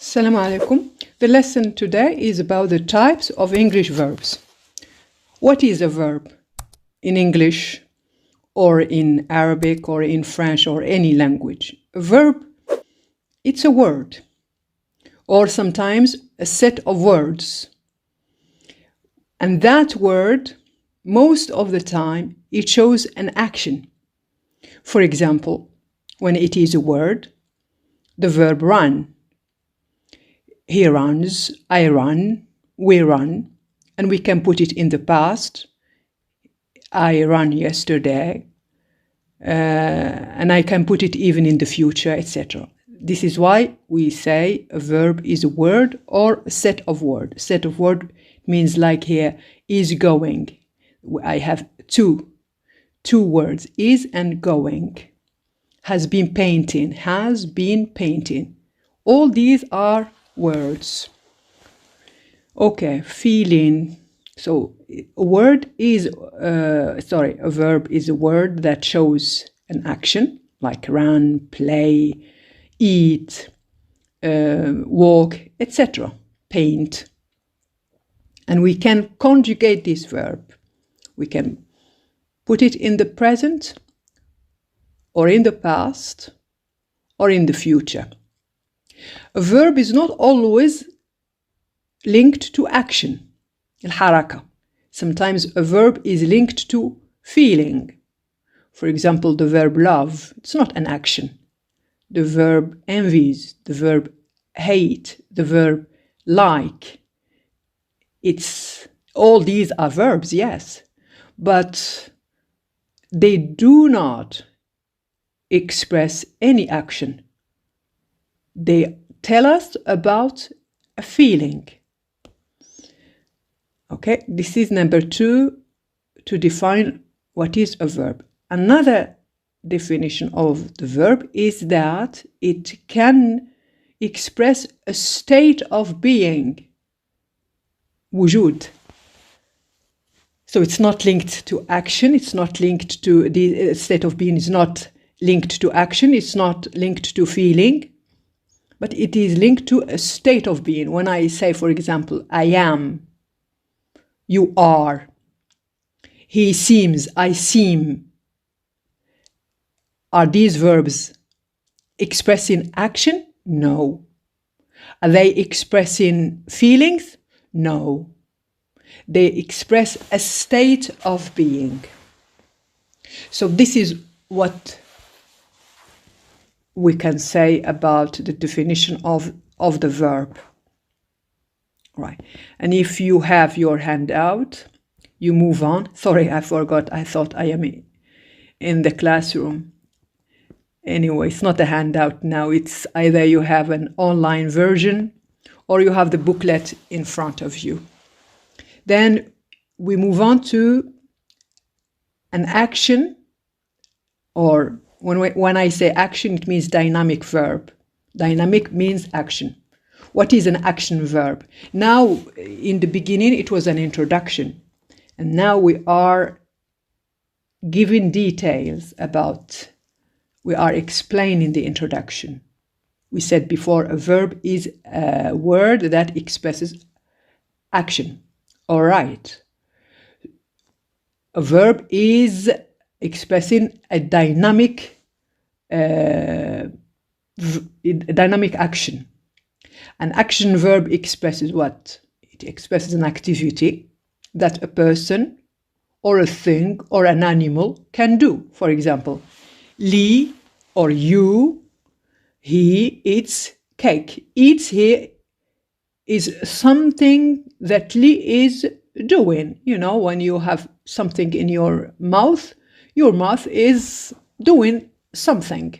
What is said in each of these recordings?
Assalamu alaikum. The lesson today is about the types of English verbs. What is a verb in English or in Arabic or in French or any language? A verb, it's a word or sometimes a set of words. And that word, most of the time, it shows an action. For example, when it is a word, the verb run. He runs, I run, we run, and we can put it in the past. I ran yesterday, and I can put it even in the future, etc. This is why we say a verb is a word or a set of words. Set of word means like here, is going. I have two words, is and going. Has been painting, has been painting. All these are words. Okay, feeling. So a verb is a word that shows an action like run, play, eat, walk, etc. Paint. And we can conjugate this verb. We can put it in the present or in the past or in the future. A verb is not always linked to action, الحركة. Sometimes a verb is linked to feeling. For example, the verb love, it's not an action. The verb envies, the verb hate, the verb like. All these are verbs, yes, but they do not express any action. They tell us about a feeling. Okay, this is number 2 to define what is a verb. Another definition of the verb is that it can express a state of being. وجود. So it's not linked to action, it's not linked to the state of being, is not linked to action, it's not linked to feeling. But it is linked to a state of being. When I say, for example, I am, you are, he seems, I seem, are these verbs expressing action? No. Are they expressing feelings? No. They express a state of being. So this is what we can say about the definition of the verb. Right. And if you have your hand out, you move on. Sorry, I forgot. I thought I am in the classroom. Anyway, it's not a handout now. It's either you have an online version or you have the booklet in front of you. Then we move on to an action, or when I say action, it means dynamic verb. Dynamic means action. What is an action verb? Now, in the beginning, it was an introduction. And now we are giving details about, we are explaining the introduction. We said before, a verb is a word that expresses action. All right. A verb is expressing a dynamic action. An action verb expresses what? It expresses an activity that a person or a thing or an animal can do. For example, Lee or you, he eats cake. Eats here is something that Lee is doing. You know, when you have something in your mouth is doing something.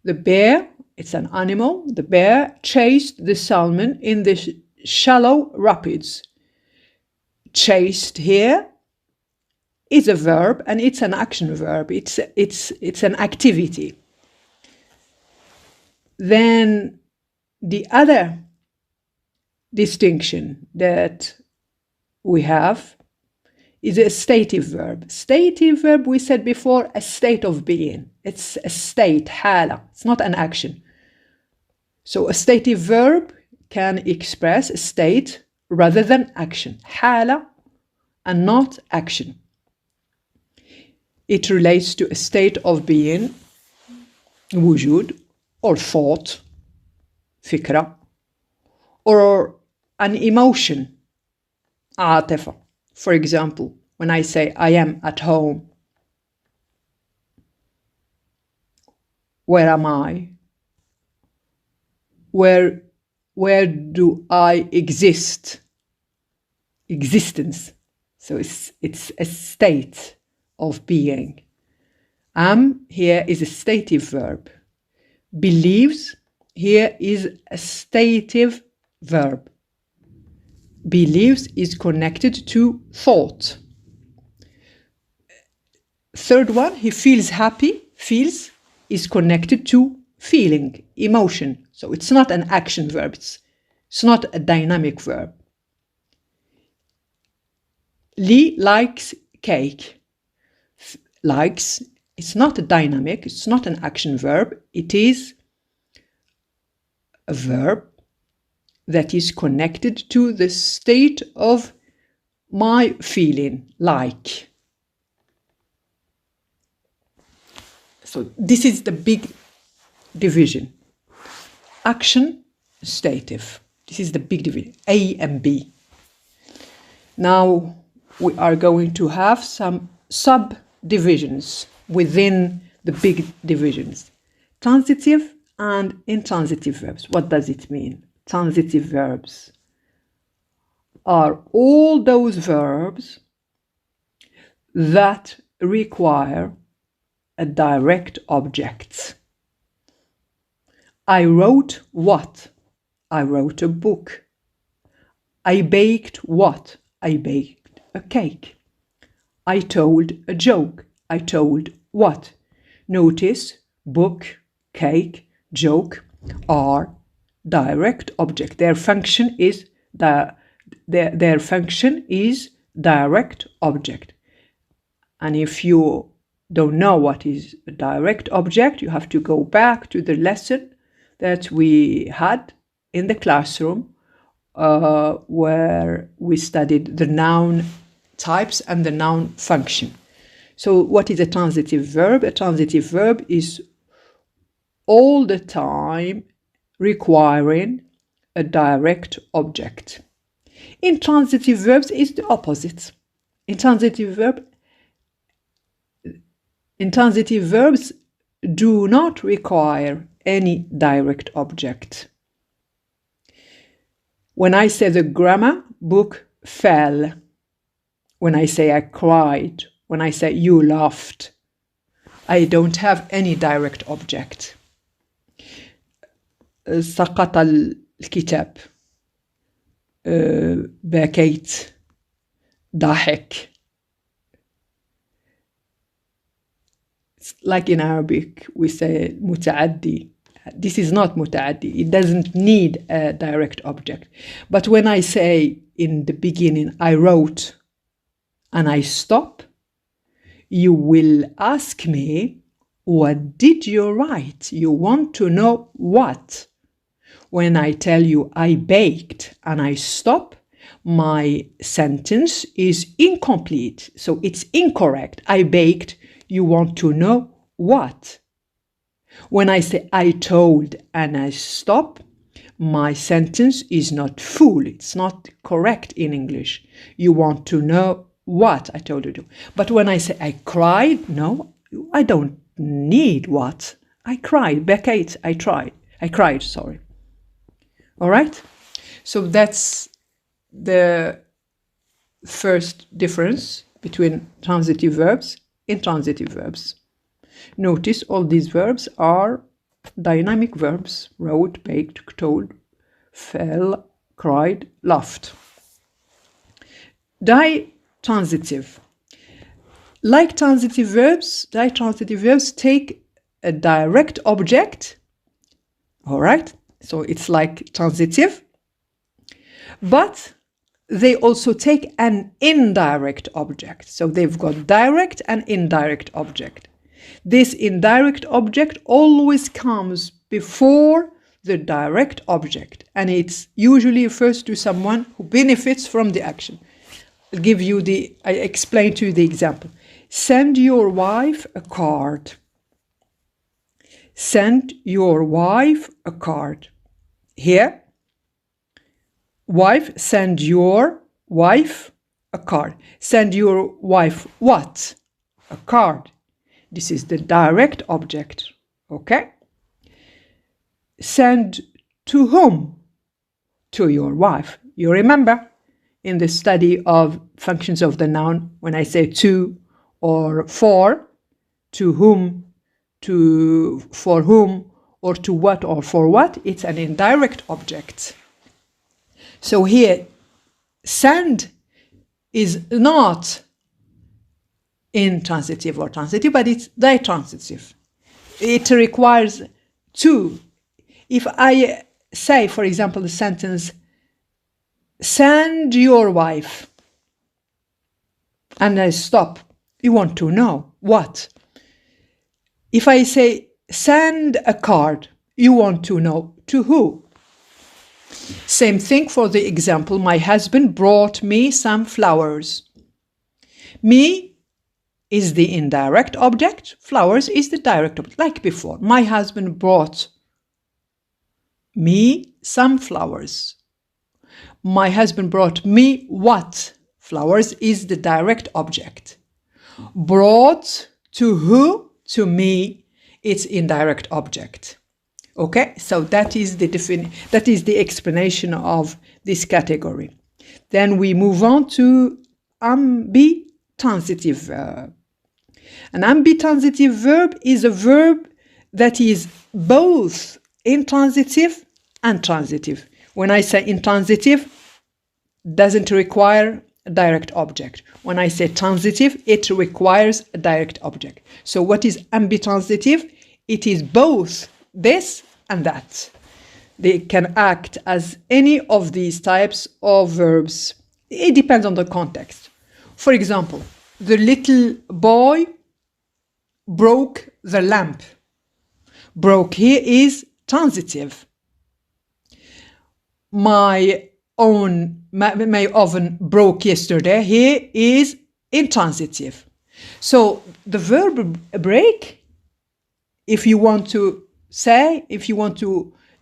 The bear, it's an animal. The bear chased the salmon in the shallow rapids. Chased here is a verb and it's an action verb. It's an activity. Then the other distinction that we have is a stative verb. Stative verb, we said before, a state of being. It's a state, حالة. It's not an action. So a stative verb can express a state rather than action. حالة and not action. It relates to a state of being, وجود, or thought, فكرة, or an emotion, عاطفة. For example, when I say I am at home, where am I? Where do I exist? Existence. So it's a state of being. Am here is a stative verb. Believes here is a stative verb. Believes is connected to thought. Third one, he feels happy. Feels is connected to feeling, emotion. So it's not an action verb. It's not a dynamic verb. Lee likes cake. Likes, it's not a dynamic, it's not an action verb. It is a verb that is connected to the state of my feeling, like. So this is the big division. Action, stative. This is the big division, A and B. Now we are going to have some subdivisions within the big divisions. Transitive and intransitive verbs. What does it mean? Transitive verbs are all those verbs that require a direct object. I wrote what? I wrote a book. I baked what? I baked a cake. I told a joke. I told what? Notice, book, cake, joke are direct object. Their function is their function is direct object. And if you don't know what is a direct object, you have to go back to the lesson that we had in the classroom where we studied the noun types and the noun function. So what is a transitive verb? A transitive verb is all the time requiring a direct object. Intransitive verbs is the opposite. Intransitive verbs do not require any direct object. When I say the grammar book fell, when I say I cried, when I say you laughed, I don't have any direct object. سقط الكتاب, بكيت, ضحك. Like in Arabic, we say متعدي. This is not متعدي. It doesn't need a direct object. But when I say in the beginning, I wrote, and I stop, you will ask me, what did you write? You want to know what? When I tell you I baked and I stop, my sentence is incomplete. So it's incorrect. I baked. You want to know what? When I say I told and I stop, my sentence is not full. It's not correct in English. You want to know what I told you to. But when I say I cried, no, I don't need what. I cried. بكيت. I cried, sorry. All right? So that's the first difference between transitive verbs and intransitive verbs. Notice all these verbs are dynamic verbs. Wrote, baked, told, fell, cried, laughed. Ditransitive. Like transitive verbs, ditransitive verbs take a direct object. All right? So it's like transitive. But they also take an indirect object. So they've got direct and indirect object. This indirect object always comes before the direct object, and it usually refers to someone who benefits from the action. I'll give you I explain to you the example. Send your wife a card. Send your wife a card. Here, wife, send your wife a card. Send your wife what? A card. This is the direct object. Okay? Send to whom? To your wife. You remember in the study of functions of the noun, when I say to or for, to whom, to for whom, or to what or for what, it's an indirect object. So here, send is not intransitive or transitive, but it's ditransitive. It requires to. If I say, for example, the sentence, send your wife, and I stop, you want to know what? If I say, send a card, you want to know to who? Same thing for the example, my husband brought me some flowers. Me is the indirect object, flowers is the direct object, like before. My husband brought me some flowers. My husband brought me what? Flowers is the direct object. Brought to who? To me, it's indirect object. Okay, so that is the explanation of this category. Then we move on to ambitransitive verb. An ambitransitive verb is a verb that is both intransitive and transitive. When I say intransitive, doesn't require a direct object. When I say transitive, it requires a direct object. So what is ambitransitive? It is both this and that. They can act as any of these types of verbs. It depends on the context. For example, the little boy broke the lamp. Broke here is transitive. My oven broke yesterday. Here is intransitive. So the verb break, if you want to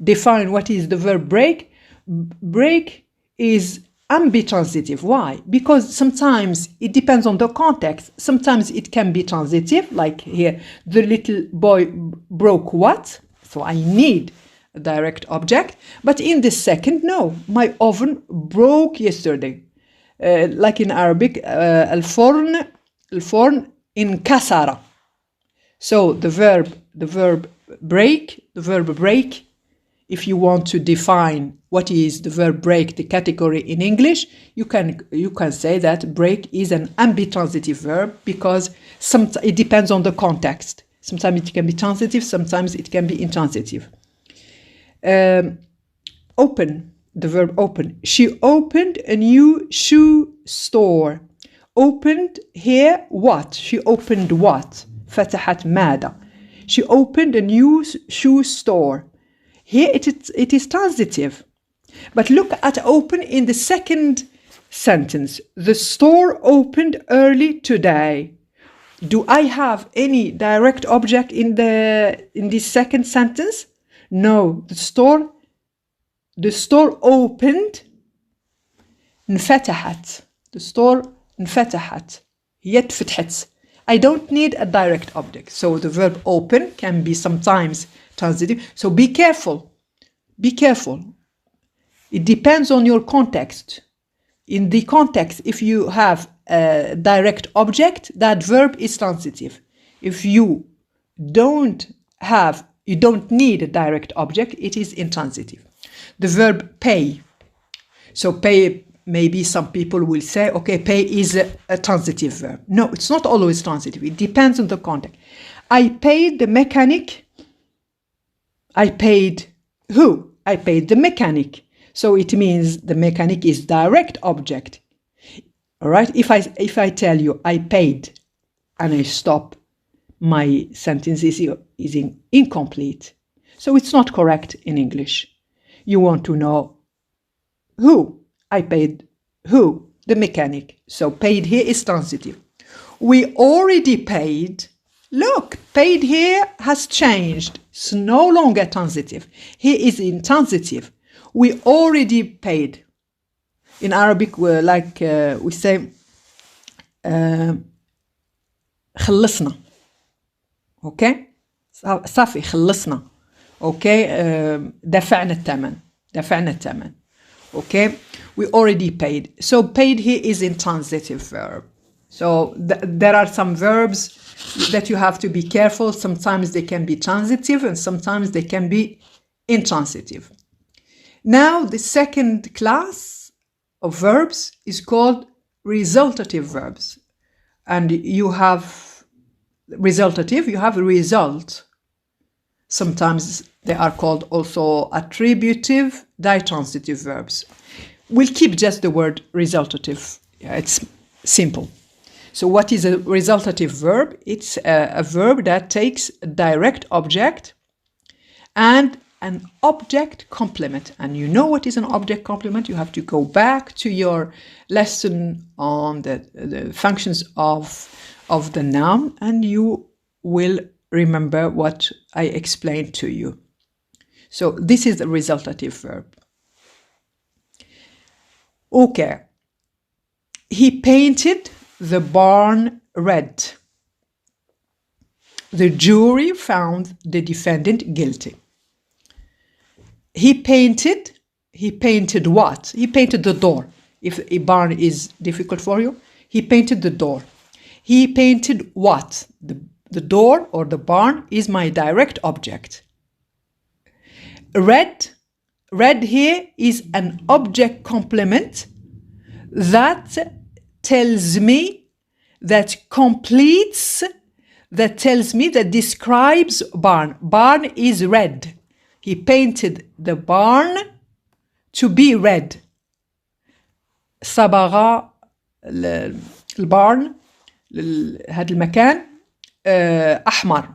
define what is the verb break, break is ambitransitive. Why? Because sometimes it depends on the context. Sometimes it can be transitive, like here, the little boy broke what? So I need a direct object. But in the second, no, my oven broke yesterday. Like in Arabic, الفرن انكسر. So the verb break, if you want to define what is the verb break, the category in English, you can say that break is an ambitransitive verb because it depends on the context. Sometimes it can be transitive, sometimes it can be intransitive. Open, the verb open. She opened a new shoe store. Opened here what? She opened what? فتحت ماذا? She opened a new shoe store. Here it is transitive. But look at open in the second sentence. The store opened early today. Do I have any direct object in this second sentence? No, the store opened انفتحت. The store انفتحت. هي اتفتحت. I don't need a direct object. So the verb open can be sometimes transitive. So be careful. Be careful. It depends on your context. In the context, if you have a direct object, that verb is transitive. If you don't need a direct object, it is intransitive. The verb pay. So pay, maybe some people will say, okay, pay is a transitive verb. No, it's not always transitive. It depends on the context. I paid the mechanic. I paid who? I paid the mechanic. So it means the mechanic is direct object. All right? If I tell you I paid and I stop, my sentence is incomplete. So it's not correct in English. You want to know who. I paid who? The mechanic. So paid here is transitive. We already paid. Look, paid here has changed. It's no longer transitive. Here is intransitive. We already paid. In Arabic, we say خلصنا. Okay? صافي خلصنا. Okay? دفعنا الثمن. Okay? We already paid. So paid here is intransitive verb. So there are some verbs that you have to be careful. Sometimes they can be transitive and sometimes they can be intransitive. Now the second class of verbs is called resultative verbs. And you have resultative, you have a result. Sometimes they are called also attributive, ditransitive verbs. We'll keep just the word resultative. It's simple. So what is a resultative verb? It's a verb that takes a direct object and an object complement. And you know what is an object complement? You have to go back to your lesson on the functions of the noun, and you will remember what I explained to you. So this is the resultative verb. Okay. He painted the barn red. The jury found the defendant guilty. He painted what? He painted the door. If a barn is difficult for you, he painted the door. He painted what? The door or the barn is my direct object. Red here is an object complement that tells me, that completes, that tells me, that describes barn. Barn is red. He painted the barn to be red. صبغ البارن هذا المكان أحمر.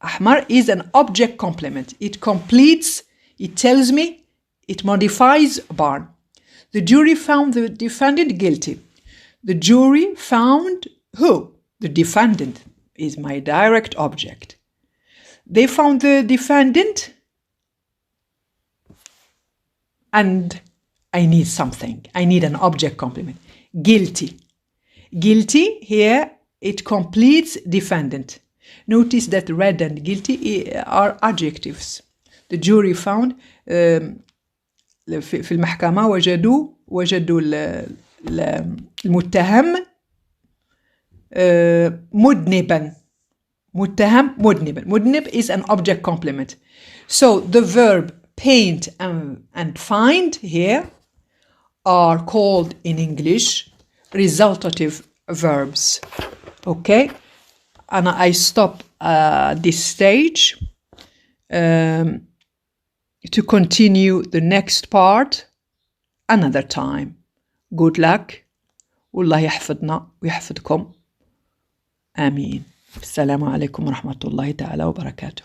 أحمر is an object complement. It completes, it tells me, it modifies barn. The jury found the defendant guilty. The jury found who? The defendant is my direct object. They found the defendant and I need something. I need an object complement. Guilty. Guilty here, it completes defendant. Notice that red and guilty are adjectives. The jury found في المحكمة وجدوا المتهم مذنبا. متهم مذنبا. مذنب is an object complement. So the verb paint and find here are called in English resultative verbs. Okay? And I stop this stage to continue the next part another time. Good luck. والله يحفظنا ويحفظكم. آمين. السلام عليكم ورحمة الله تعالى وبركاته.